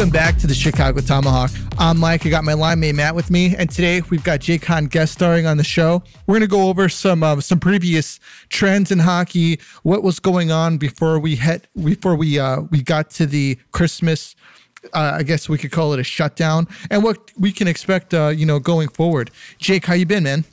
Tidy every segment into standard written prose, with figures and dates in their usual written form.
Welcome back to the Chicago Tomahawk. I'm Mike. I got my line mate Matt with me, and today we've got Jake Hahn guest starring on the show. We're going to go over some previous trends in hockey, what was going on before we got to the Christmas. I guess we could call it a shutdown, and what we can expect, going forward. Jake, how you been, man?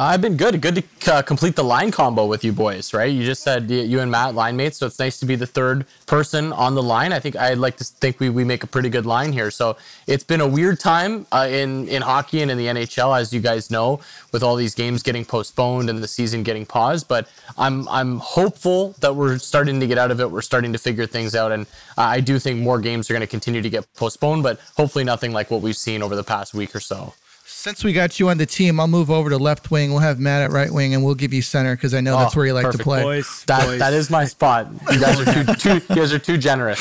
I've been good. Good to complete the line combo with you boys, right? You just said you and Matt line mates, so it's nice to be the third person on the line. I'd like to think we make a pretty good line here. So it's been a weird time in hockey and in the NHL, as you guys know, with all these games getting postponed and the season getting paused. But I'm hopeful that we're starting to get out of it. We're starting to figure things out, and I do think more games are going to continue to get postponed, but hopefully nothing like what we've seen over the past week or so. Since we got you on the team, I'll move over to left wing. We'll have Matt at right wing, and we'll give you center because I know that's where you like to play. Boys. That is my spot. You guys are too generous.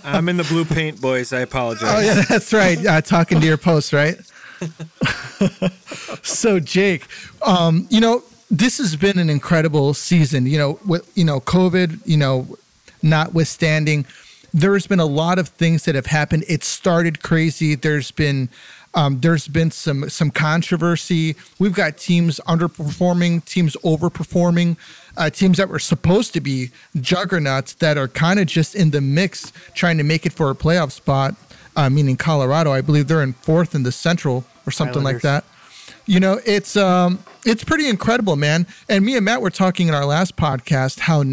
I'm in the blue paint, boys. I apologize. Oh yeah, that's right. Talking to your post, right? So Jake, this has been an incredible season. With COVID, notwithstanding, there's been a lot of things that have happened. It started crazy. There's been some controversy. We've got teams underperforming, teams overperforming, teams that were supposed to be juggernauts that are kind of just in the mix trying to make it for a playoff spot, meaning Colorado. I believe they're in fourth in the Central or something like that. It's pretty incredible, man. And me and Matt were talking in our last podcast how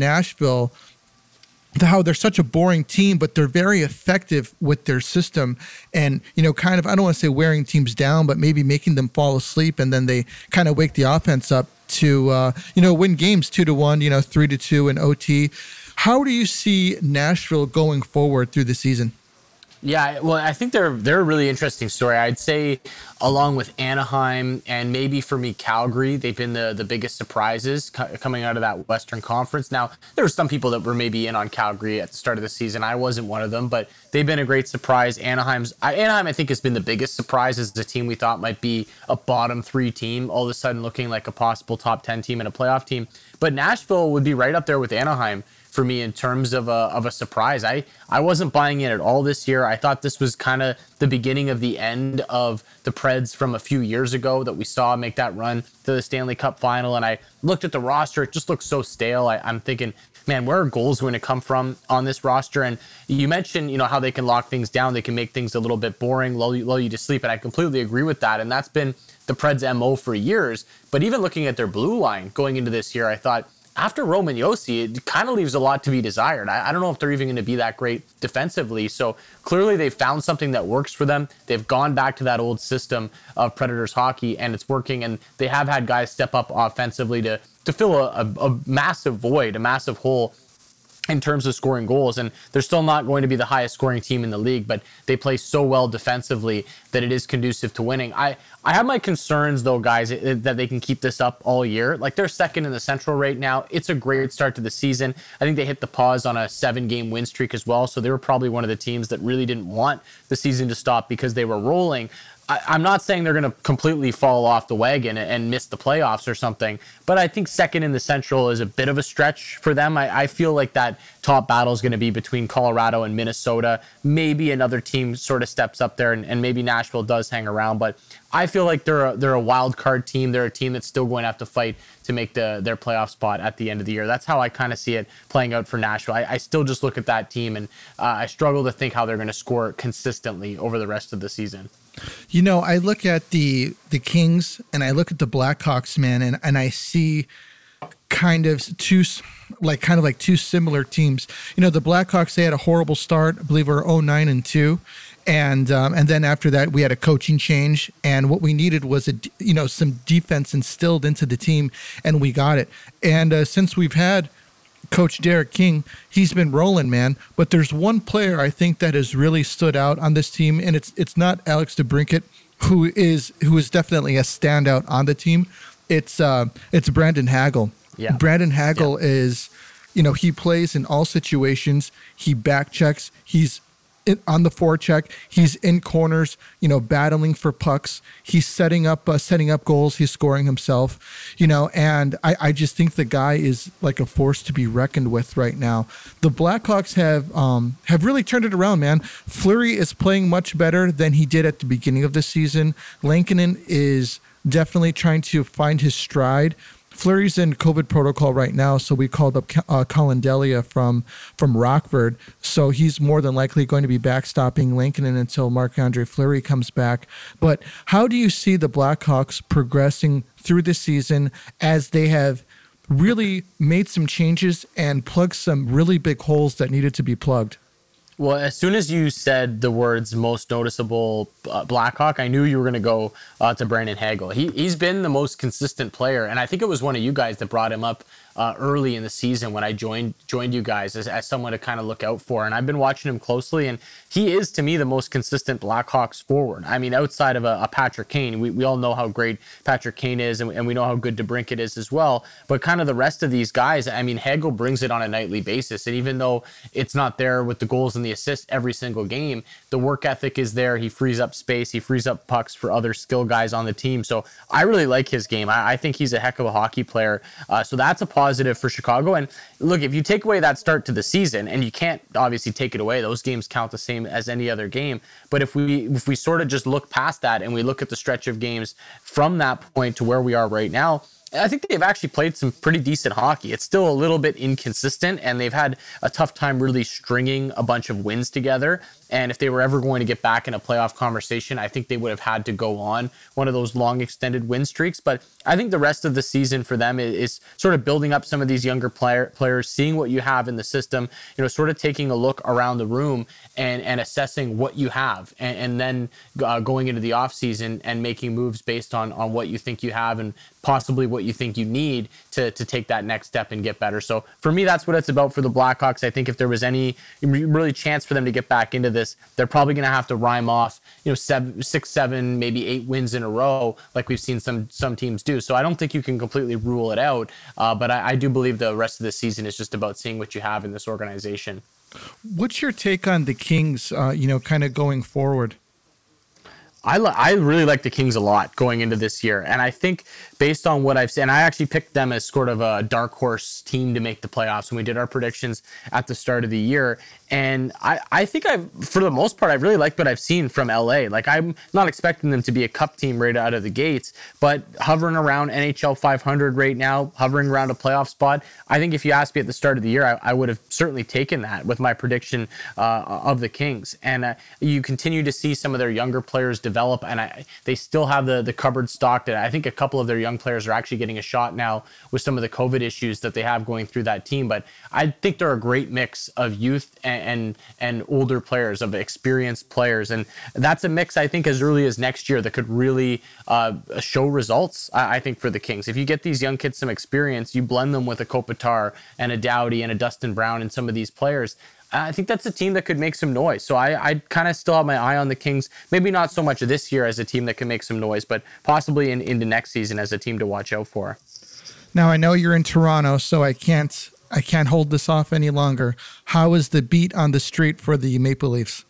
they're such a boring team, but they're very effective with their system and, I don't want to say wearing teams down, but maybe making them fall asleep. And then they kind of wake the offense up to, win games 2-1, 3-2 in OT. How do you see Nashville going forward through the season? Yeah, well, I think they're a really interesting story. I'd say along with Anaheim and maybe for me Calgary, they've been the biggest surprises coming out of that Western Conference. Now, there were some people that were maybe in on Calgary at the start of the season. I wasn't one of them, but they've been a great surprise. Anaheim, I think, has been the biggest surprise as a team we thought might be a bottom 3 team, all of a sudden looking like a possible top 10 team and a playoff team. But Nashville would be right up there with Anaheim for me in terms of a surprise. I wasn't buying it at all this year. I thought this was kind of the beginning of the end of the Preds from a few years ago that we saw make that run to the Stanley Cup final. And I looked at the roster. It just looked so stale. I'm thinking, man, where are goals going to come from on this roster? And you mentioned, how they can lock things down. They can make things a little bit boring, lull you to sleep. And I completely agree with that. And that's been the Preds' MO for years. But even looking at their blue line going into this year, I thought, after Roman Josi, it kind of leaves a lot to be desired. I don't know if they're even going to be that great defensively. So clearly they've found something that works for them. They've gone back to that old system of Predators hockey, and it's working. And they have had guys step up offensively to fill a massive void, a massive hole in terms of scoring goals. And they're still not going to be the highest scoring team in the league, but they play so well defensively that it is conducive to winning. I have my concerns, though, guys, that they can keep this up all year. Like, they're second in the Central right now. It's a great start to the season. I think they hit the pause on a 7-game win streak as well, so they were probably one of the teams that really didn't want the season to stop because they were rolling. I'm not saying they're going to completely fall off the wagon and miss the playoffs or something, but I think second in the Central is a bit of a stretch for them. I feel like that top battle is going to be between Colorado and Minnesota. Maybe another team sort of steps up there, and maybe Nashville does hang around, but I feel like they're a wild card team. They're a team that's still going to have to fight to make their playoff spot at the end of the year. That's how I kind of see it playing out for Nashville. I still just look at that team, and I struggle to think how they're going to score consistently over the rest of the season. I look at the Kings and I look at the Blackhawks, man, and I see kind of two similar teams. The Blackhawks, they had a horrible start. I believe we're 0-9-2. And then after that, we had a coaching change, and what we needed was some defense instilled into the team, and we got it. And since we've had Coach Derek King, he's been rolling, man. But there's one player I think that has really stood out on this team, and it's not Alex DeBrincat, who is definitely a standout on the team. It's Brandon Hagel. Yeah. Brandon Hagel is, he plays in all situations. He back checks. He's on the forecheck. He's in corners, battling for pucks. He's setting up goals. He's scoring himself, and I just think the guy is like a force to be reckoned with right now. The Blackhawks have really turned it around, man. Fleury is playing much better than he did at the beginning of the season. Lankinen is definitely trying to find his stride. Fleury's in COVID protocol right now, so we called up Colin Delia from Rockford. So he's more than likely going to be backstopping Lankinen until Marc-Andre Fleury comes back. But how do you see the Blackhawks progressing through the season as they have really made some changes and plugged some really big holes that needed to be plugged? Well, as soon as you said the words most noticeable Blackhawk, I knew you were going to go to Brandon Hagel. He's been the most consistent player, and I think it was one of you guys that brought him up early in the season when I joined you guys as someone to kind of look out for. And I've been watching him closely, and he is, to me, the most consistent Blackhawks forward. I mean, outside of a Patrick Kane, we all know how great Patrick Kane is, and we know how good DeBrincat is as well. But kind of the rest of these guys, I mean, Hagel brings it on a nightly basis. And even though it's not there with the goals and the assists every single game, the work ethic is there. He frees up space. He frees up pucks for other skill guys on the team. So I really like his game. I think he's a heck of a hockey player. So that's a positive for Chicago. And look, if you take away that start to the season, and you can't obviously take it away, those games count the same as any other game. But if we sort of just look past that and we look at the stretch of games from that point to where we are right now, I think they've actually played some pretty decent hockey. It's still a little bit inconsistent, and they've had a tough time really stringing a bunch of wins together. And if they were ever going to get back in a playoff conversation, I think they would have had to go on one of those long extended win streaks. But I think the rest of the season for them is sort of building up some of these younger players, seeing what you have in the system, sort of taking a look around the room and assessing what you have, and then going into the offseason and making moves based on what you think you have and possibly what you think you need to take that next step and get better. So for me, that's what it's about for the Blackhawks. I think if there was any really chance for them to get back into this, they're probably going to have to rhyme off, 6, 7, maybe 8 wins in a row, like we've seen some teams do. So I don't think you can completely rule it out. But I do believe the rest of the season is just about seeing what you have in this organization. What's your take on the Kings, kind of going forward? I really like the Kings a lot going into this year. And I think based on what I've seen, I actually picked them as sort of a dark horse team to make the playoffs when we did our predictions at the start of the year. And I think for the most part, I really like what I've seen from LA. Like, I'm not expecting them to be a cup team right out of the gates, but hovering around NHL 500 right now, hovering around a playoff spot. I think if you asked me at the start of the year, I would have certainly taken that with my prediction of the Kings. And you continue to see some of their younger players develop, and they still have the cupboard stocked. And I think a couple of their young players are actually getting a shot now with some of the COVID issues that they have going through that team. But I think they're a great mix of youth and older players, of experienced players. And that's a mix, I think, as early as next year that could really show results, I think, for the Kings. If you get these young kids some experience, you blend them with a Kopitar and a Doughty and a Dustin Brown and some of these players, I think that's a team that could make some noise. So I kind of still have my eye on the Kings. Maybe not so much this year as a team that can make some noise, but possibly into next season as a team to watch out for. Now, I know you're in Toronto, so I can't hold this off any longer. How is the beat on the street for the Maple Leafs?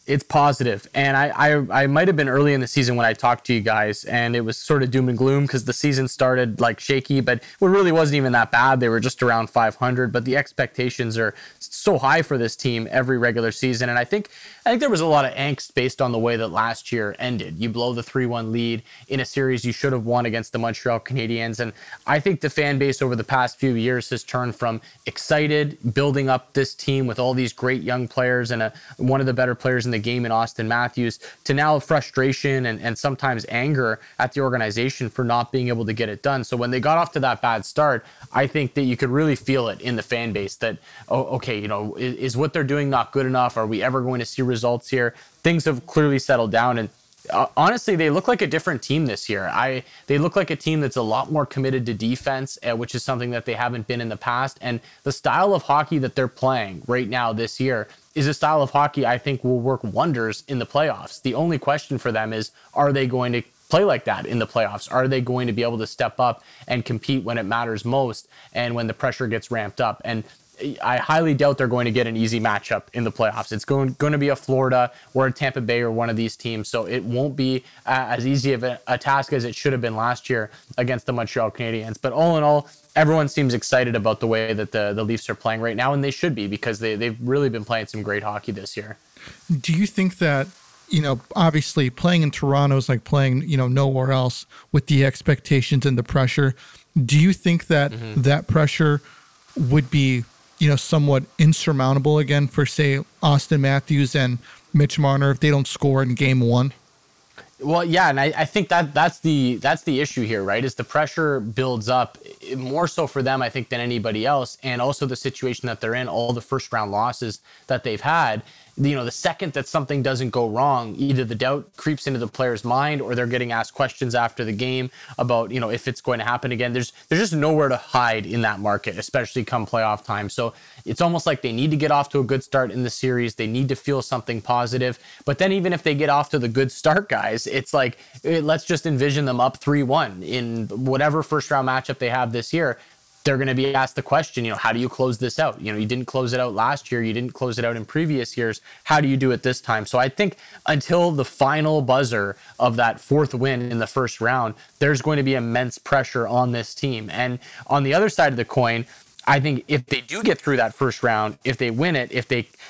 It's positive. And I might have been early in the season when I talked to you guys, and it was sort of doom and gloom because the season started like shaky, but it really wasn't even that bad. They were just around 500, but the expectations are so high for this team every regular season. And I think there was a lot of angst based on the way that last year ended. You blow the 3-1 lead in a series you should have won against the Montreal Canadiens. And I think the fan base over the past few years has turned from excited, building up this team with all these great young players and one of the better players in the game in Austin Matthews, to now frustration and sometimes anger at the organization for not being able to get it done. So when they got off to that bad start, I think that you could really feel it in the fan base that, okay, is what they're doing not good enough? Are we ever going to see results here? Things have clearly settled down, and honestly, they look like a different team this year. They look like a team that's a lot more committed to defense, which is something that they haven't been in the past. And the style of hockey that they're playing right now this year is a style of hockey I think will work wonders in the playoffs. The only question for them is, are they going to play like that in the playoffs? Are they going to be able to step up and compete when it matters most and when the pressure gets ramped up? And I highly doubt they're going to get an easy matchup in the playoffs. It's going to be a Florida or a Tampa Bay or one of these teams. So it won't be as easy of a task as it should have been last year against the Montreal Canadiens. But all in all, everyone seems excited about the way that the Leafs are playing right now, and they should be, because they've really been playing some great hockey this year. Do you think that, obviously playing in Toronto is like playing, nowhere else with the expectations and the pressure? Do you think that that pressure would be, somewhat insurmountable again for, say, Austin Matthews and Mitch Marner if they don't score in game one? Well, yeah, and I think that's the issue here, right? Is the pressure builds up more so for them, I think, than anybody else, and also the situation that they're in, all the first round losses that they've had. The second that something doesn't go wrong, either the doubt creeps into the player's mind, or they're getting asked questions after the game about, if it's going to happen again. There's just nowhere to hide in that market, especially come playoff time. So it's almost like they need to get off to a good start in the series. They need to feel something positive. But then even if they get off to the good start, guys, it's like, let's just envision them up 3-1 in whatever first round matchup they have this year. They're going to be asked the question, how do you close this out? You didn't close it out last year. You didn't close it out in previous years. How do you do it this time? So I think until the final buzzer of that fourth win in the first round, there's going to be immense pressure on this team. And on the other side of the coin, I think if they do get through that first round, if they win it,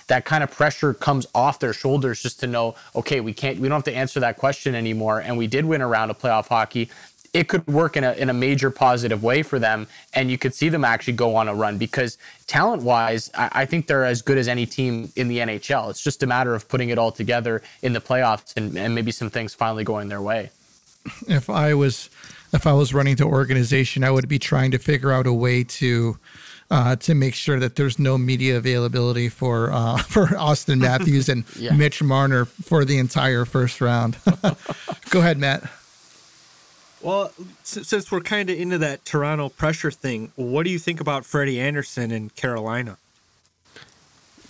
that kind of pressure comes off their shoulders, just to know, okay, we don't have to answer that question anymore, and we did win a round of playoff hockey, it could work in a major positive way for them, and you could see them actually go on a run, because talent-wise, I think they're as good as any team in the NHL. It's just a matter of putting it all together in the playoffs and maybe some things finally going their way. If I was running the organization, I would be trying to figure out a way to make sure that there's no media availability for Austin Matthews and Mitch Marner for the entire first round. Go ahead, Matt. Well, since we're kind of into that Toronto pressure thing, what do you think about Freddie Andersen in Carolina?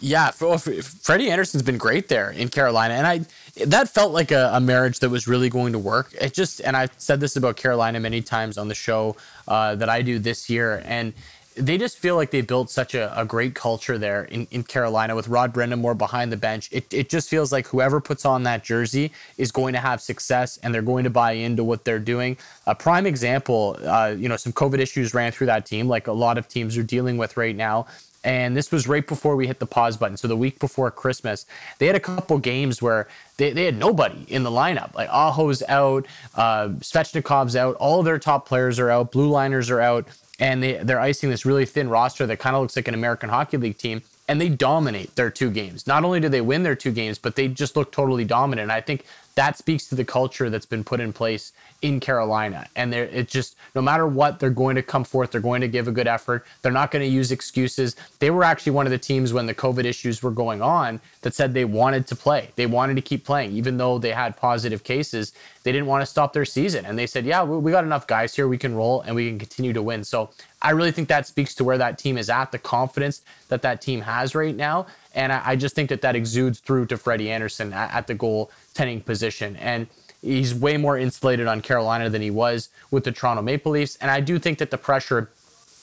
Yeah, Freddie Andersen's been great there in Carolina, and that felt like a marriage that was really going to work. And I've said this about Carolina many times on the show that I do this year, and they just feel like they built such a great culture there in Carolina with Rod Brind'Amour behind the bench. It just feels like whoever puts on that jersey is going to have success, and they're going to buy into what they're doing. A prime example, some COVID issues ran through that team, like a lot of teams are dealing with right now. And this was right before we hit the pause button. So the week before Christmas, they had a couple games where they had nobody in the lineup. Like Aho's out, Svechnikov's out, all of their top players are out, blue liners are out. And they're icing this really thin roster that kind of looks like an American Hockey League team, and they dominate their two games. Not only do they win their two games, but they just look totally dominant. And I think that speaks to the culture that's been put in place in Carolina. And it just, no matter what, they're going to come forth. They're going to give a good effort. They're not going to use excuses. They were actually one of the teams when the COVID issues were going on that said they wanted to play. They wanted to keep playing. Even though they had positive cases, they didn't want to stop their season. And they said, yeah, we got enough guys here. We can roll and we can continue to win. So I really think that speaks to where that team is at, the confidence that team has right now. And I just think that exudes through to Freddie Andersen at the goaltending position. And he's way more insulated on Carolina than he was with the Toronto Maple Leafs. And I do think that the pressure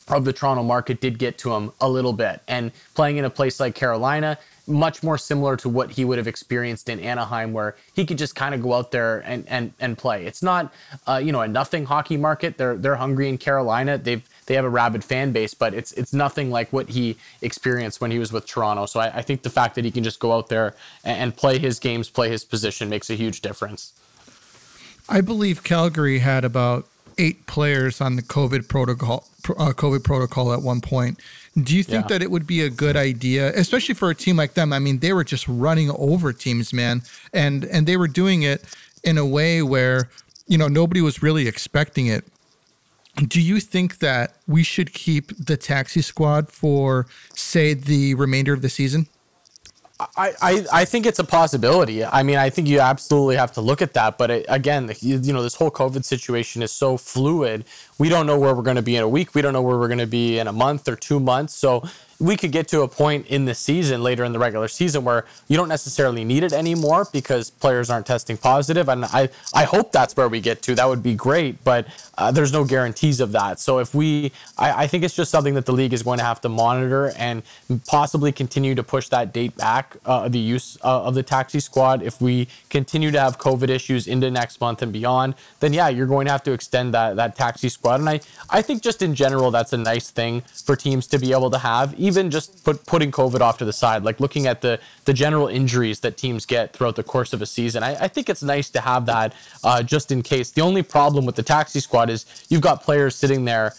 of the Toronto market did get to him a little bit. And playing in a place like Carolina, much more similar to what he would have experienced in Anaheim, where he could just kind of go out there and play. It's not, a nothing hockey market. They're hungry in Carolina. They have a rabid fan base, but it's nothing like what he experienced when he was with Toronto. So I think the fact that he can just go out there and play his games, play his position, makes a huge difference. I believe Calgary had about 8 players on the COVID protocol at one point. Do you think that it would be a good idea, especially for a team like them? I mean, they were just running over teams, man, and they were doing it in a way where, nobody was really expecting it. Do you think that we should keep the taxi squad for, say, the remainder of the season? I think it's a possibility. I mean, I think you absolutely have to look at that. But again, this whole COVID situation is so fluid. We don't know where we're going to be in a week. We don't know where we're going to be in a month or 2 months. So we could get to a point in the season, later in the regular season, where you don't necessarily need it anymore because players aren't testing positive. And I hope that's where we get to. That would be great, but there's no guarantees of that. So I think it's just something that the league is going to have to monitor and possibly continue to push that date back, the use of the taxi squad. If we continue to have COVID issues into next month and beyond, then yeah, you're going to have to extend that taxi squad. And I think just in general, that's a nice thing for teams to be able to have, even just putting COVID off to the side, like looking at the general injuries that teams get throughout the course of a season. I think it's nice to have that just in case. The only problem with the taxi squad is you've got players sitting there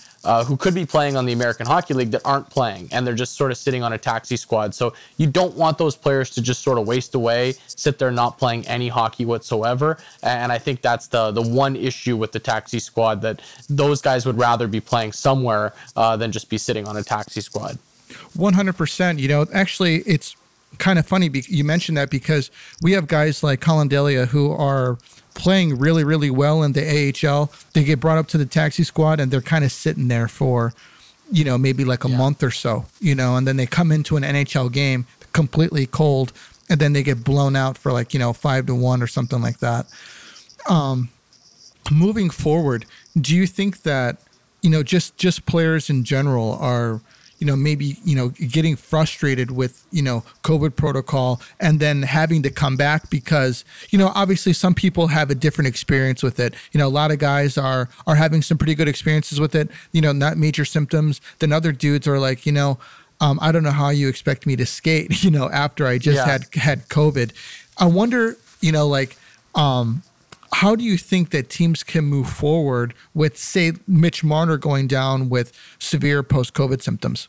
who could be playing on the American Hockey League that aren't playing, and they're just sort of sitting on a taxi squad. So you don't want those players to just sort of waste away, sit there not playing any hockey whatsoever. And I think that's the one issue with the taxi squad, that those guys would rather be playing somewhere than just be sitting on a taxi squad. 100%. Actually, it's kind of funny you mentioned that, because we have guys like Colin Delia who are playing really, really well in the AHL. They get brought up to the taxi squad and they're kind of sitting there for, maybe like a month or so, and then they come into an NHL game completely cold, and then they get blown out for 5-1 or something like that. Moving forward, do you think that, just players in general are, maybe, getting frustrated with, COVID protocol and then having to come back because, obviously some people have a different experience with it. A lot of guys are having some pretty good experiences with it, not major symptoms. Then other dudes are like, I don't know how you expect me to skate, after I just had COVID. I wonder, how do you think that teams can move forward with, say, Mitch Marner going down with severe post-COVID symptoms?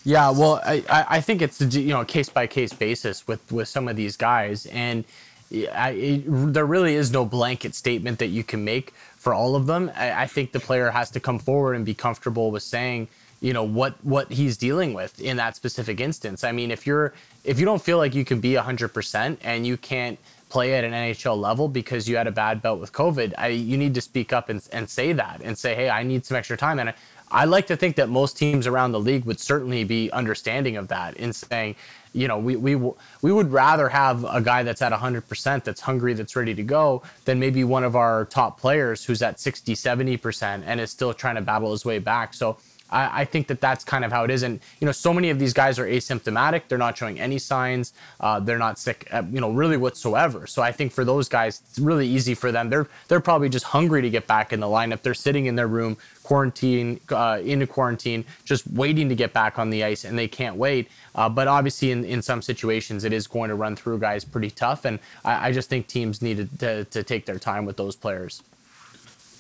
Yeah, well, I think it's a case-by-case basis with some of these guys. And there really is no blanket statement that you can make for all of them. I think the player has to come forward and be comfortable with saying, what he's dealing with in that specific instance. I mean, if you don't feel like you can be 100% and you can't play at an NHL level because you had a bad bout with COVID, you need to speak up and say that, and say, hey, I need some extra time. And I like to think that most teams around the league would certainly be understanding of that, in saying, we would rather have a guy that's at 100%, that's hungry, that's ready to go, than maybe one of our top players who's at 60, 70% and is still trying to battle his way back. So I think that's kind of how it is. And, so many of these guys are asymptomatic. They're not showing any signs. They're not sick, really whatsoever. So I think for those guys, it's really easy for them. They're probably just hungry to get back in the lineup. They're sitting in their room, into quarantine, just waiting to get back on the ice, and they can't wait. But obviously in some situations, it is going to run through guys pretty tough. And I just think teams need to take their time with those players.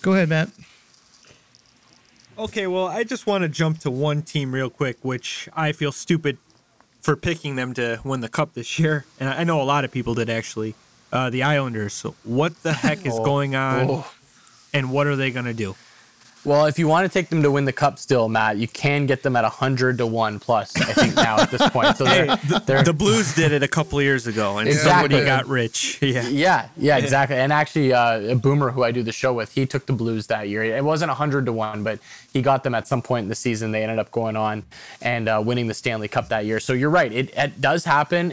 Go ahead, Matt. Okay, well, I just want to jump to one team real quick, which I feel stupid for picking them to win the Cup this year. And I know a lot of people did, actually. The Islanders. So what the heck is going on, and what are they going to do? Well, if you want to take them to win the Cup still, Matt, you can get them at 100-1 plus, I think, now at this point. So the Blues did it a couple of years ago, and somebody got rich. Yeah, exactly. And actually, Boomer, who I do the show with, he took the Blues that year. It wasn't 100-1, but he got them at some point in the season. They ended up going on and winning the Stanley Cup that year. So you're right. It does happen.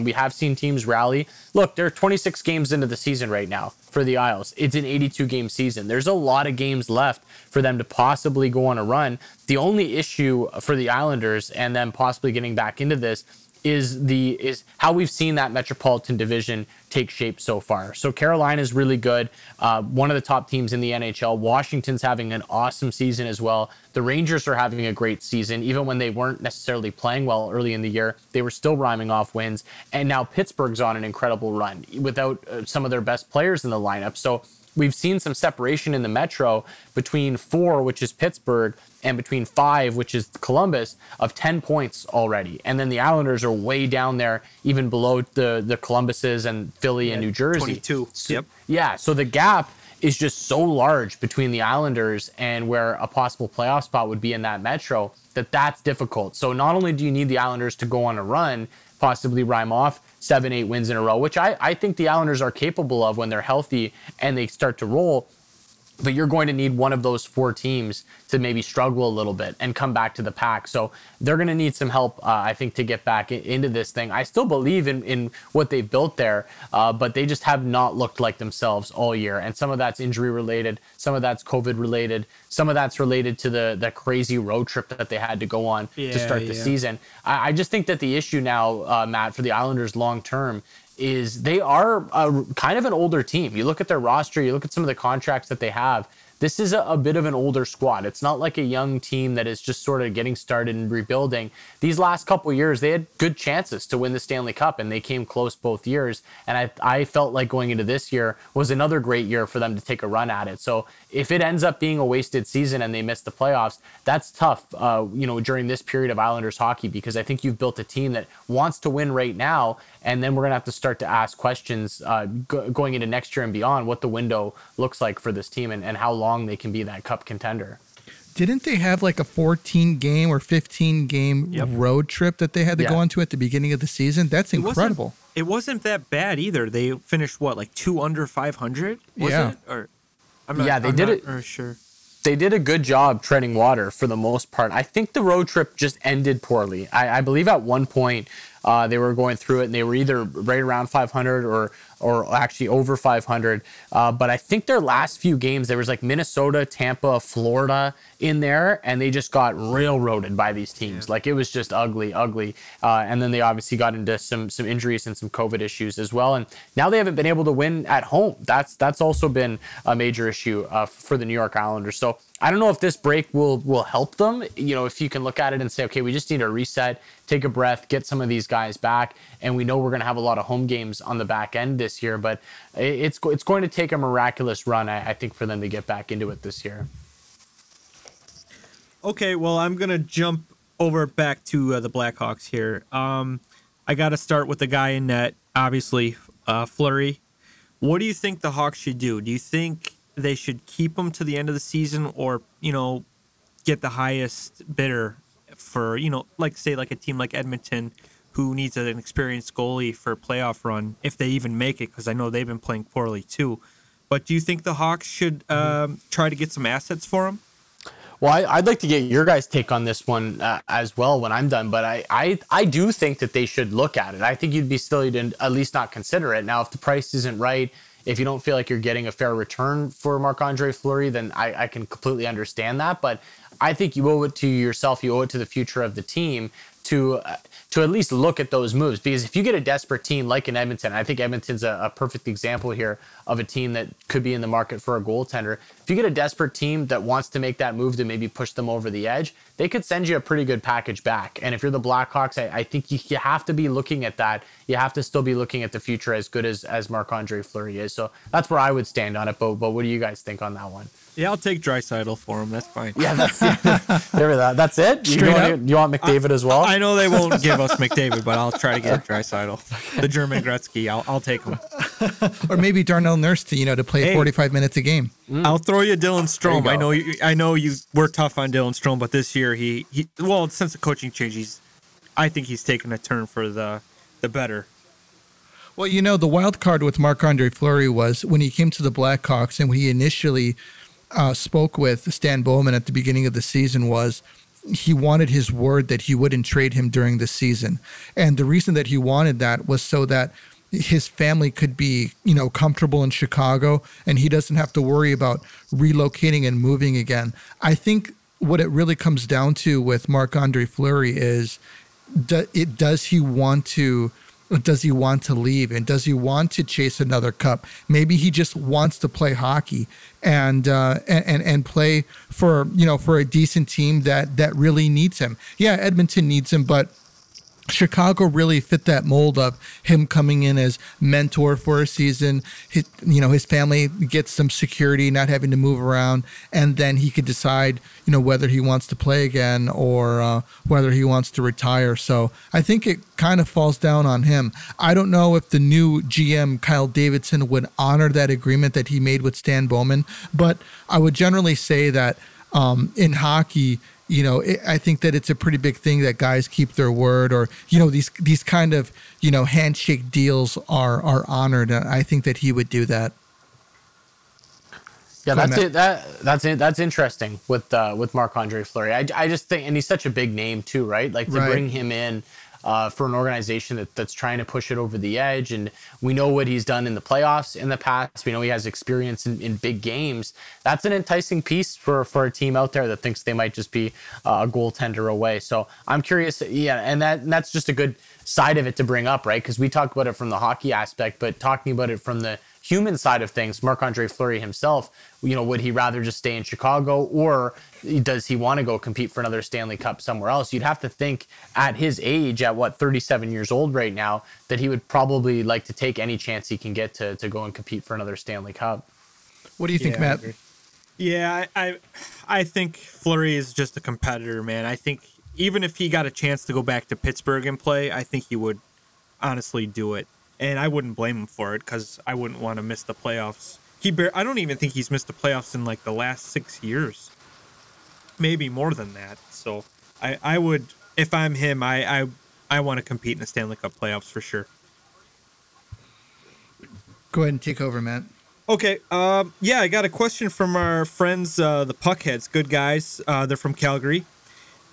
We have seen teams rally. Look, they're 26 games into the season right now for the Isles. It's an 82-game season. There's a lot of games left for them to possibly go on a run. The only issue for the Islanders and them possibly getting back into this is how we've seen that Metropolitan Division take shape so far. So Carolina is really good, one of the top teams in the NHL. Washington's having an awesome season as well. The Rangers are having a great season, even when they weren't necessarily playing well early in the year. They were still rhyming off wins. And now Pittsburgh's on an incredible run without some of their best players in the lineup. So we've seen some separation in the Metro between 4, which is Pittsburgh, and between 5, which is Columbus, of 10 points already. And then the Islanders are way down there, even below the Columbuses and Philly and New Jersey. 22. Yep. Yeah, so the gap is just so large between the Islanders and where a possible playoff spot would be in that Metro that's difficult. So not only do you need the Islanders to go on a run, possibly rhyme off 7-8 wins in a row, which I think the Islanders are capable of when they're healthy and they start to roll. but you're going to need one of those 4 teams to maybe struggle a little bit and come back to the pack. So they're going to need some help, I think, to get back into this thing. I still believe in what they've built there, but they just have not looked like themselves all year. And some of that's injury related, some of that's COVID related, some of that's related to the crazy road trip that they had to go on to start the season. I just think that the issue now, Matt, for the Islanders long term is they are kind of an older team. You look at their roster, you look at some of the contracts that they have. This is a bit of an older squad. It's not like a young team that is just sort of getting started and rebuilding. These last couple of years, they had good chances to win the Stanley Cup, and they came close both years. And I felt like going into this year was another great year for them to take a run at it. So if it ends up being a wasted season and they miss the playoffs, that's tough, during this period of Islanders hockey, because I think you've built a team that wants to win right now. And then we're going to have to start to ask questions going into next year and beyond, what the window looks like for this team and how long they can be that cup contender. Didn't they have like a 14-game or 15-game road trip that they had to go on to at the beginning of the season? That's incredible. It wasn't that bad either. They finished, like 2 under 500? Was it? Or, they did it. Sure. They did a good job treading water for the most part. I think the road trip just ended poorly. I believe at one point they were going through it and they were either right around 500 or actually over 500. But I think their last few games, there was like Minnesota, Tampa, Florida in there, and they just got railroaded by these teams. Like it was just ugly. And then they obviously got into some injuries and some COVID issues as well. And now they haven't been able to win at home. That's also been a major issue for the New York Islanders. So I don't know if this break will help them. If you can look at it and say, okay, we just need a reset, take a breath, get some of these guys back. And we know we're going to have a lot of home games on the back end this year, but it's going to take a miraculous run, I think, for them to get back into it this year. Okay, well, I'm going to jump over back to the Blackhawks here. I got to start with the guy in net, obviously, Fleury. What do you think the Hawks should do? Do you think they should keep him to the end of the season or, get the highest bidder for, like a team like Edmonton who needs an experienced goalie for a playoff run, if they even make it, because I know they've been playing poorly too. But do you think the Hawks should try to get some assets for him? Well, I'd like to get your guys' take on this one as well when I'm done, but I do think that they should look at it. I think you'd be silly to at least not consider it. Now, if the price isn't right, if you don't feel like you're getting a fair return for Marc-Andre Fleury, then I can completely understand that. But I think you owe it to yourself, you owe it to the future of the team to at least look at those moves. Because if you get a desperate team like in Edmonton, I think Edmonton's a perfect example here of a team that could be in the market for a goaltender. If you get a desperate team that wants to make that move to maybe push them over the edge, they could send you a pretty good package back. And if you're the Blackhawks, I think you have to be looking at that. You have to still be looking at the future as good as Marc-Andre Fleury is. So that's where I would stand on it. But what do you guys think on that one? Yeah, I'll take Draisaitl for him. That's fine. Yeah, that's it. You want McDavid as well? I know they won't give us McDavid, but I'll try to get Draisaitl, the German Gretzky. I'll take him. Or maybe Darnell Nurse to play 45 minutes a game. I'll throw you Dylan Strome. I know you were tough on Dylan Strome, but this year he since the coaching change, I think he's taken a turn for the better. Well, the wild card with Marc-Andre Fleury was when he came to the Blackhawks and when he initially spoke with Stan Bowman at the beginning of the season was he wanted his word that he wouldn't trade him during the season. And the reason that he wanted that was so that his family could be, comfortable in Chicago and he doesn't have to worry about relocating and moving again. I think what it really comes down to with Marc-Andre Fleury is does he want to leave and does he want to chase another cup? Maybe he just wants to play hockey and play for a decent team that really needs him. Yeah, Edmonton needs him, but Chicago really fit that mold of him coming in as mentor for a season. His family gets some security, not having to move around, and then he could decide, whether he wants to play again or whether he wants to retire. So I think it kind of falls down on him. I don't know if the new GM, Kyle Davidson, would honor that agreement that he made with Stan Bowman, but I would generally say that in hockey, I think that it's a pretty big thing that guys keep their word, or these kind of handshake deals are honored. And I think that he would do that. Yeah, that's interesting with Marc-Andre Fleury. I just think, and he's such a big name too, right? Like to bring him in for an organization that's trying to push it over the edge, and we know what he's done in the playoffs in the past. We know he has experience in big games. That's an enticing piece for a team out there that thinks they might just be a goaltender away. So I'm curious, and that's just a good side of it to bring up, right? Because we talked about it from the hockey aspect, but talking about it from the human side of things, Marc-Andre Fleury himself, would he rather just stay in Chicago, or does he want to go compete for another Stanley Cup somewhere else? You'd have to think at his age, at 37 years old right now, that he would probably like to take any chance he can get to go and compete for another Stanley Cup. What do you think, Matt? Yeah, I think Fleury is just a competitor, man. I think even if he got a chance to go back to Pittsburgh and play, I think he would honestly do it. And I wouldn't blame him for it, because I wouldn't want to miss the playoffs. I don't even think he's missed the playoffs in like the last 6 years, maybe more than that. So I would, if I'm him, I want to compete in the Stanley Cup playoffs for sure. Go ahead and take over, Matt. Okay. I got a question from our friends, the Puckheads, good guys. They're from Calgary.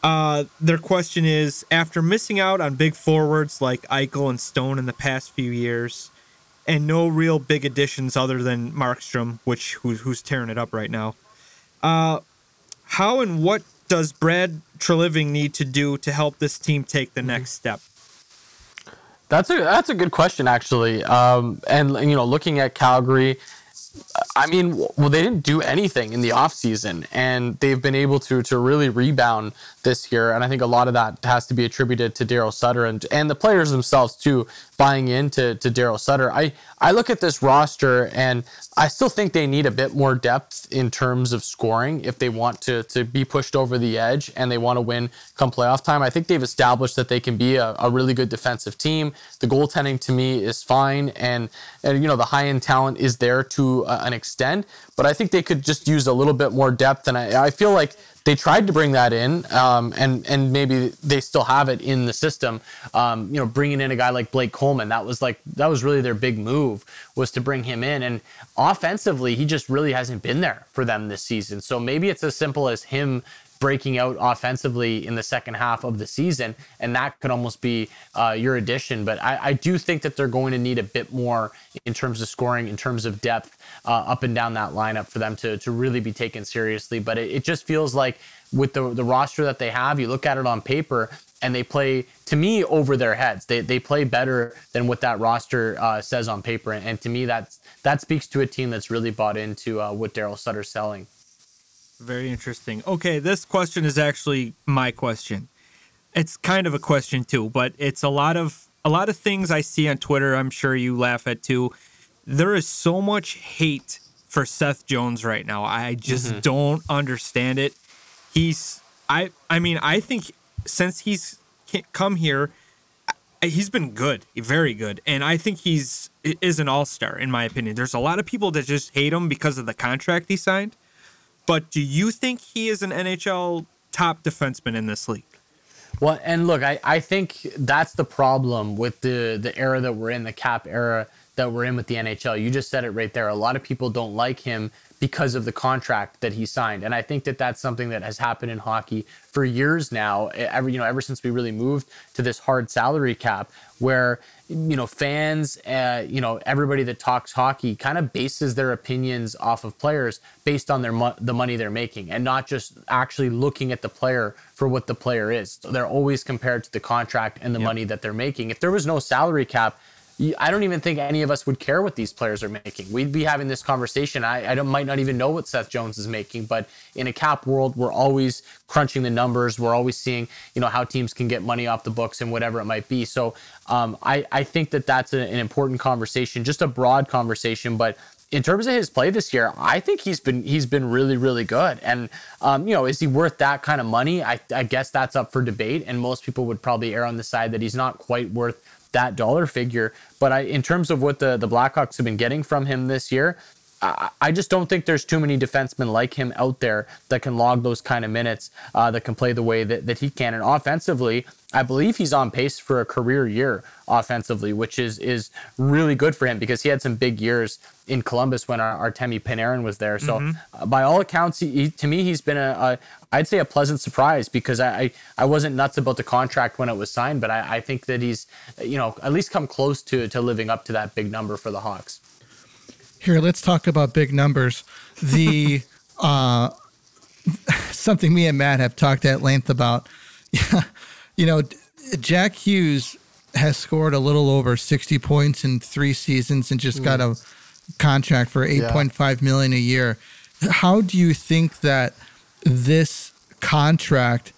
Their question is, after missing out on big forwards like Eichel and Stone in the past few years, and no real big additions other than Markstrom, who's tearing it up right now, how and what does Brad Treliving need to do to help this team take the next step? That's a good question, actually. And looking at Calgary, I mean, well, they didn't do anything in the offseason, and they've been able to really rebound this year. And I think a lot of that has to be attributed to Daryl Sutter and the players themselves too, buying into Daryl Sutter. I look at this roster, and I still think they need a bit more depth in terms of scoring if they want to be pushed over the edge and they want to win come playoff time. I think they've established that they can be a really good defensive team. The goaltending to me is fine, and the high-end talent is there to an extent, but I think they could just use a little bit more depth, and I feel like they tried to bring that in, and maybe they still have it in the system. Bringing in a guy like Blake Coleman, that was really their big move, was to bring him in. And offensively, he just really hasn't been there for them this season. So maybe it's as simple as him breaking out offensively in the second half of the season, and that could almost be your addition. But I do think that they're going to need a bit more in terms of scoring, in terms of depth, up and down that lineup for them to really be taken seriously. But it just feels like with the roster that they have, you look at it on paper, and they play, to me, over their heads. They play better than what that roster says on paper. And to me, that speaks to a team that's really bought into what Daryl Sutter's selling. Very interesting. Okay, this question is actually my question. It's kind of a question too, but it's a lot of things I see on Twitter. I'm sure you laugh at too. There is so much hate for Seth Jones right now. I just don't understand it. I think since he's come here, he's been good, very good, and I think is an all-star in my opinion. There's a lot of people that just hate him because of the contract he signed. But do you think he is an NHL top defenseman in this league? Well, and look, I think that's the problem with the era that we're in, the cap era that we're in with the NHL. You just said it right there. A lot of people don't like him because of the contract that he signed. And I think that that's something that has happened in hockey for years now, ever since we really moved to this hard salary cap, where fans, everybody that talks hockey kind of bases their opinions off of players based on the money they're making, and not just actually looking at the player for what the player is. So they're always compared to the contract and the money that they're making. If there was no salary cap, I don't even think any of us would care what these players are making. We'd be having this conversation. I might not even know what Seth Jones is making, but in a cap world, we're always crunching the numbers. We're always seeing, how teams can get money off the books and whatever it might be. So I think that that's an important conversation, just a broad conversation. But in terms of his play this year, I think he's been really, really good. And, is he worth that kind of money? I guess that's up for debate. And most people would probably err on the side that he's not quite worth that dollar figure. But in terms of what the Blackhawks have been getting from him this year, I just don't think there's too many defensemen like him out there that can log those kind of minutes, that can play the way that he can. And offensively, I believe he's on pace for a career year offensively, which is really good for him because he had some big years in Columbus when Artemi Panarin was there. So by all accounts, to me, he's been I'd say a pleasant surprise because I wasn't nuts about the contract when it was signed, but I think that he's, at least come close to living up to that big number for the Hawks. Here, let's talk about big numbers. The something me and Matt have talked at length about. Jack Hughes has scored a little over 60 points in 3 seasons and just got a contract for $8.5 million a year. How do you think that this contract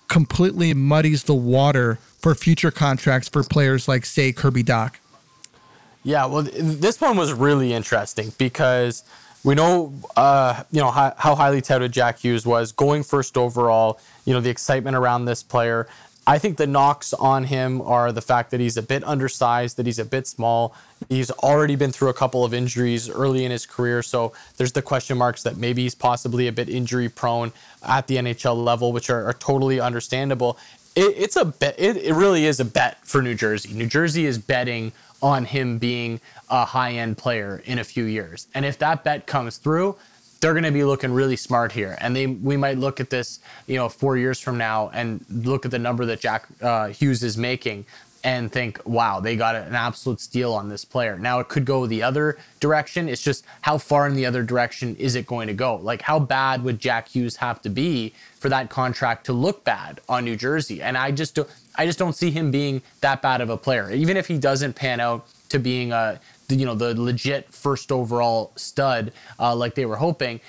completely muddies the water for future contracts for players like, say, Kirby Dach? Yeah, well, this one was really interesting because we know, how highly touted Jack Hughes was going first overall. The excitement around this player. I think the knocks on him are the fact that he's a bit undersized, that he's a bit small. He's already been through a couple of injuries early in his career, so there's the question marks that maybe he's possibly a bit injury prone at the NHL level, which are totally understandable. It's a bet. It really is a bet for New Jersey. New Jersey is betting on him being a high-end player in a few years. And if that bet comes through, they're going to be looking really smart here. And we might look at this, 4 years from now and look at the number that Jack Hughes is making and think, wow, they got an absolute steal on this player. Now, it could go the other direction. It's just how far in the other direction is it going to go? Like, how bad would Jack Hughes have to be for that contract to look bad on New Jersey? And I just don't see him being that bad of a player. Even if he doesn't pan out to being the legit first overall stud like they were hoping,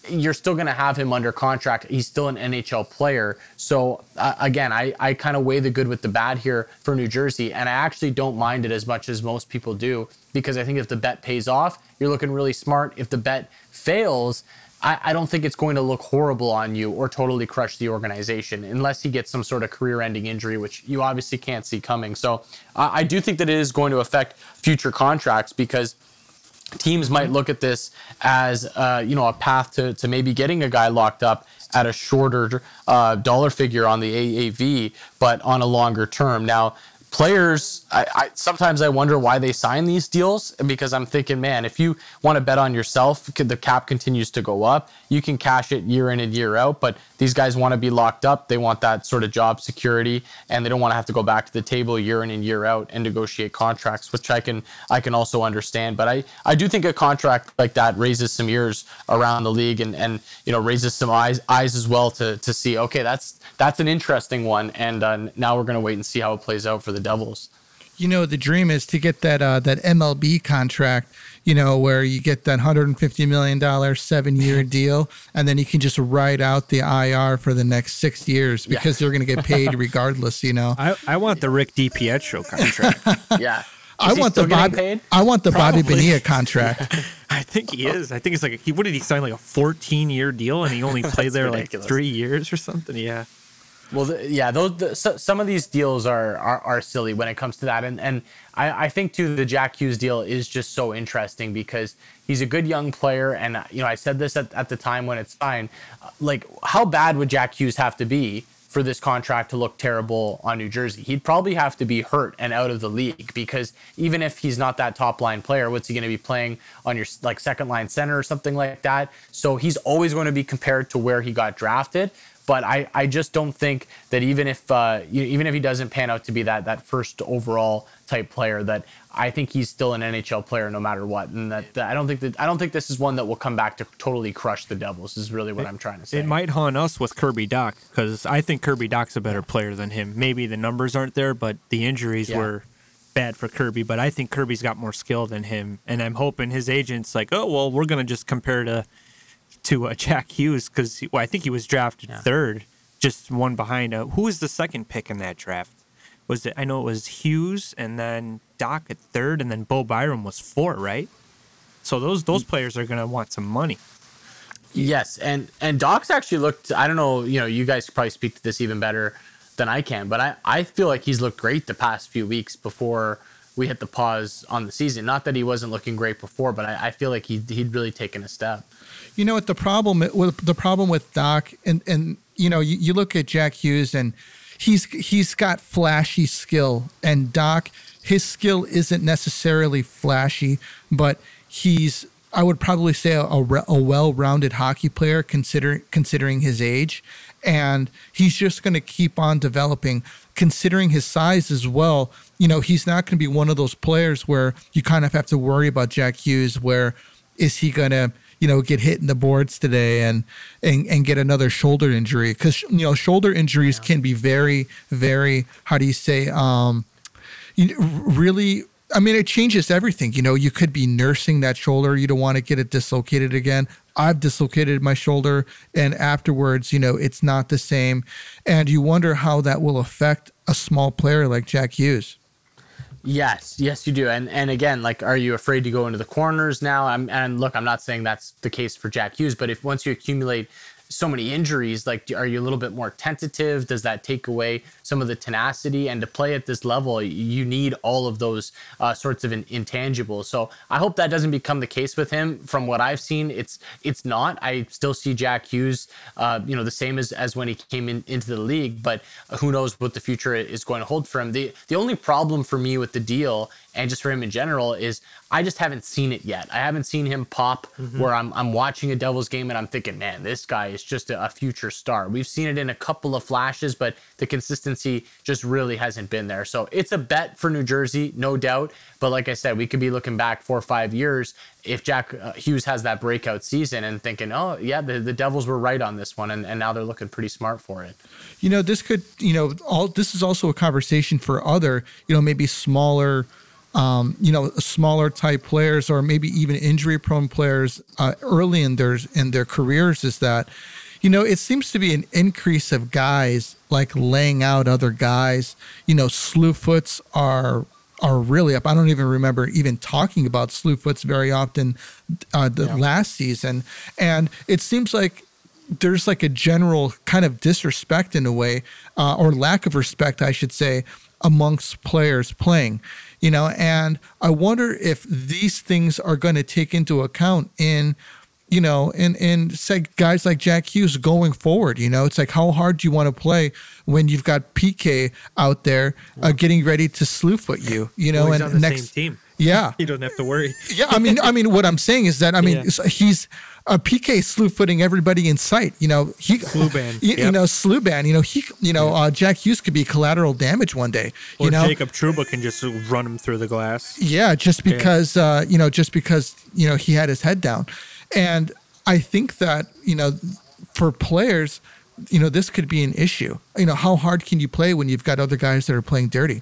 you're still going to have him under contract. He's still an NHL player. So again, I kind of weigh the good with the bad here for New Jersey. And I actually don't mind it as much as most people do, because I think if the bet pays off, you're looking really smart. If the bet fails, I don't think it's going to look horrible on you or totally crush the organization unless he gets some sort of career-ending injury, which you obviously can't see coming. So I do think that it is going to affect future contracts, because teams might look at this as a path to maybe getting a guy locked up at a shorter dollar figure on the AAV, but on a longer term. Now, players, I sometimes I wonder why they sign these deals, because I'm thinking, man, if you want to bet on yourself, the cap continues to go up. You can cash it year in and year out, but these guys want to be locked up. They want that sort of job security, and they don't want to have to go back to the table year in and year out and negotiate contracts, which I can also understand. But I do think a contract like that raises some ears around the league and raises some eyes as well to see, okay, that's an interesting one, and now we're going to wait and see how it plays out for the Devils. The dream is to get that MLB contract, where you get that $150 million 7-year deal, and then you can just ride out the IR for the next 6 years because they're going to get paid regardless. I want the Rick DiPietro contract. Yeah. I want the Bobby Bonilla contract. I think he is. I think it's like what did he sign, like a 14-year deal, and he only played there ridiculous. Like 3 years or something. Yeah. Well, some of these deals are silly when it comes to that, and I think too the Jack Hughes deal is just so interesting because he's a good young player, and I said this at the time when it's signed, like how bad would Jack Hughes have to be for this contract to look terrible on New Jersey? He'd probably have to be hurt and out of the league, because even if he's not that top line player, what's he going to be playing on your like second line center or something like that? So he's always going to be compared to where he got drafted. But I just don't think that even if he doesn't pan out to be that first overall type player, that I think he's still an NHL player no matter what, and that I don't think this is one that will come back to totally crush the Devils. Is really what I'm trying to say. It might haunt us with Kirby Dach, because I think Kirby Dach's a better player than him. Maybe the numbers aren't there, but the injuries were bad for Kirby. But I think Kirby's got more skill than him, and I'm hoping his agent's like, oh well, we're gonna just compare to Jack Hughes, because I think he was drafted third, just one behind. Who was the second pick in that draft? I know it was Hughes, and then Dach at third, and then Bo Byram was 4, right? So those players are going to want some money. Yes, and Dach's actually looked, I don't know, you guys could probably speak to this even better than I can, but I feel like he's looked great the past few weeks before we hit the pause on the season. Not that he wasn't looking great before, but I feel like he'd really taken a step. You know what the problem with Doc, and you know, you look at Jack Hughes, and he's got flashy skill, and Doc, his skill isn't necessarily flashy, but I would probably say a well-rounded hockey player considering his age, and he's just going to keep on developing. Considering his size as well, you know, he's not going to be one of those players where you kind of have to worry about Jack Hughes, where is he going to, you know, get hit in the boards today and get another shoulder injury, because, you know, shoulder injuries can be very, very, how do you say, really, I mean, it changes everything. You know, you could be nursing that shoulder. You don't want to get it dislocated again. I've dislocated my shoulder, and afterwards, you know, it's not the same. And you wonder how that will affect a small player like Jack Hughes. Yes, you do. And again, like, are you afraid to go into the corners now? And look, I'm not saying that's the case for Jack Hughes, but if once you accumulate so many injuries, like, are you a little bit more tentative? Does that take away some of the tenacity? And to play at this level, you need all of those sorts of intangibles. So I hope that doesn't become the case with him. From what I've seen, it's not. I still see Jack Hughes, you know, the same as when he came into the league, but who knows what the future is going to hold for him. The only problem for me with the deal, and just for him in general, is I just haven't seen it yet. I haven't seen him pop where I'm watching a Devils game and I'm thinking, man, this guy is just a future star. We've seen it in a couple of flashes, but the consistency just really hasn't been there. So it's a bet for New Jersey, no doubt. But like I said, we could be looking back 4 or 5 years if Jack Hughes has that breakout season and thinking, oh, yeah, the Devils were right on this one. And now they're looking pretty smart for it. You know, this could, you know, this is also a conversation for other, you know, maybe smaller, you know, smaller type players, or maybe even injury prone players early in their careers, is that, you know, it seems to be an increase of guys like laying out other guys. You know, slew foots are really up. I don't even remember even talking about slew foots very often last season. And it seems like there's like a general kind of disrespect in a way, or lack of respect, I should say, amongst players playing. You know, and I wonder if these things are going to take into account in, you know, in say guys like Jack Hughes going forward. You know, it's like, how hard do you want to play when you've got PK out there getting ready to slew foot you? You know, he's and on the next same team. Yeah, he doesn't have to worry. Yeah, I mean, what I'm saying is that he's PK slew footing everybody in sight. You know, Sluban. You know, Sluban. You know, Jack Hughes could be collateral damage one day. Or you know, Jacob Trouba can just run him through the glass. Yeah, just because you know, he had his head down, and I think that, you know, for players, you know, this could be an issue. You know, how hard can you play when you've got other guys that are playing dirty?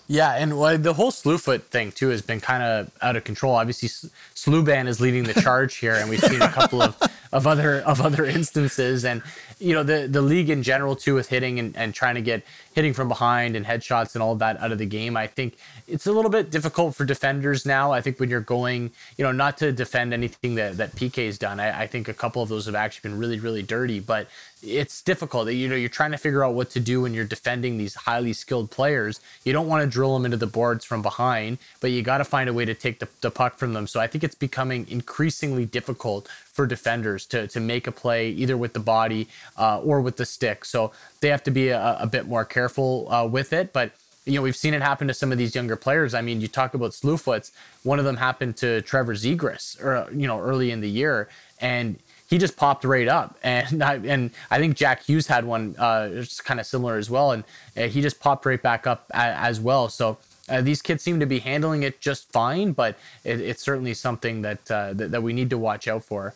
Yeah, and the whole Slewfoot thing too has been kind of out of control. Obviously, Sluban is leading the charge here, and we've seen a couple of other instances. And you know, the league in general too, with hitting and trying to get hitting from behind and headshots and all of that out of the game. I think it's a little bit difficult for defenders now. I think when you're going, you know, not to defend anything that PK's done. I think a couple of those have actually been really, really dirty, but it's difficult. You know, you're trying to figure out what to do when you're defending these highly skilled players. You don't want to drill them into the boards from behind, but you got to find a way to take the puck from them. So I think it's becoming increasingly difficult for defenders to make a play either with the body or with the stick. So they have to be a bit more careful with it. But you know, we've seen it happen to some of these younger players. I mean, you talk about slewfoots. One of them happened to Trevor Zegras, early in the year, and he just popped right up. And I think Jack Hughes had one just kind of similar as well, and he just popped right back up as well. So these kids seem to be handling it just fine, but it's certainly something that we need to watch out for.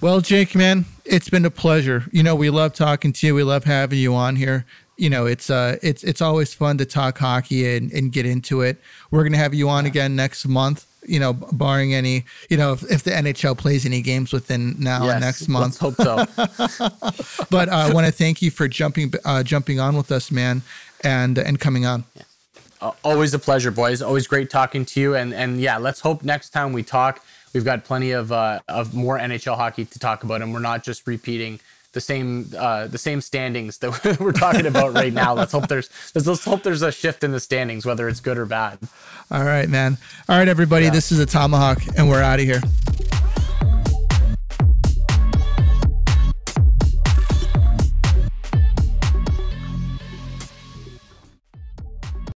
Well, Jake, man, it's been a pleasure. You know, we love talking to you. We love having you on here. You know, it's always fun to talk hockey and get into it. We're going to have you on again next month, you know, barring any, you know, if the NHL plays any games within now and next month. Let's hope so. But I want to thank you for jumping on with us, man, and coming on. Yeah. Always a pleasure, boys. Always great talking to you. And yeah, let's hope next time we talk, we've got plenty of more NHL hockey to talk about, and we're not just repeating the same standings that we're talking about right now. Let's hope there's a shift in the standings, whether it's good or bad. All right, man. All right, everybody. This is a Tomahawk, and we're out of here.